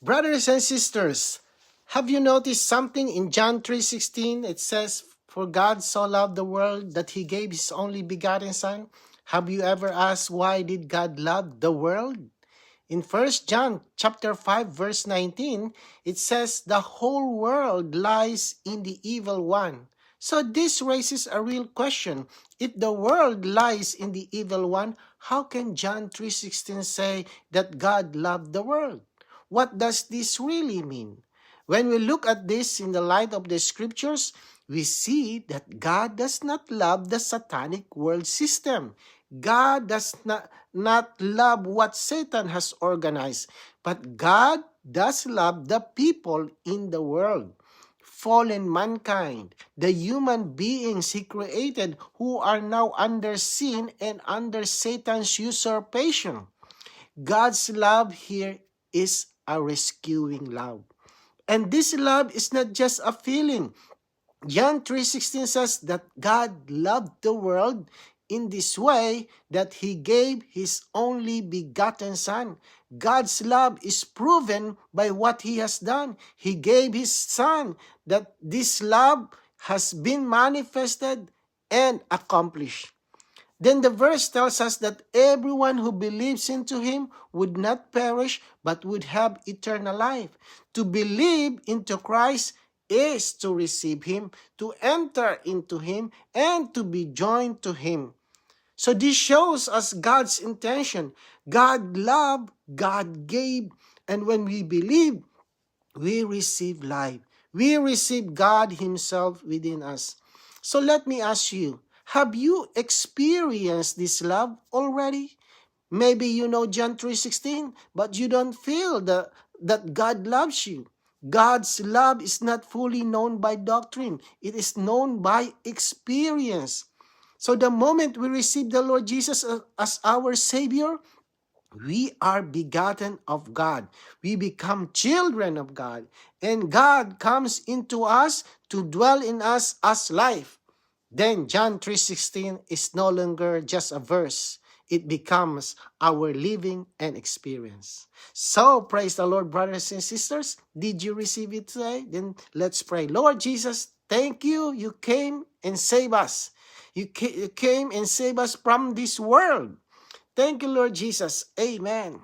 Brothers and sisters, have you noticed something in John 3:16? It says, "For God so loved the world that he gave his only begotten Son." Have you ever asked, why did God love the world? In 1 John chapter 5 verse 19, it says, "The whole world lies in the evil one." So this raises a real question. If the world lies in the evil one, how can John 3:16 say that God loved the world? What does this really mean? When we look at this in the light of the scriptures, we see that God does not love the satanic world system. God does not love what Satan has organized, but God does love the people in the world. Fallen mankind, the human beings he created who are now under sin and under Satan's usurpation. God's love here is a rescuing love. And this love is not just a feeling. John 3:16 says that God loved the world in this way that he gave his only begotten Son. God's love is proven by what he has done. He gave his Son, that this love has been manifested and accomplished. Then the verse tells us that everyone who believes into him would not perish but would have eternal life. To believe into Christ is to receive him, to enter into him, and to be joined to him. So this shows us God's intention. God loved, God gave, and when we believe, we receive life. We receive God himself within us. So let me ask you, have you experienced this love already? Maybe you know John 3:16, but you don't feel that God loves you. God's love is not fully known by doctrine. It is known by experience. So the moment we receive the Lord Jesus as our Savior, we are begotten of God. We become children of God. And God comes into us to dwell in us as life. Then John 3:16 is no longer just a verse. It becomes our living and experience. So praise the Lord, brothers and sisters. Did you receive it today? Then let's pray. Lord Jesus, thank you. You came and saved us. You came and saved us from this world. Thank you, Lord Jesus. Amen.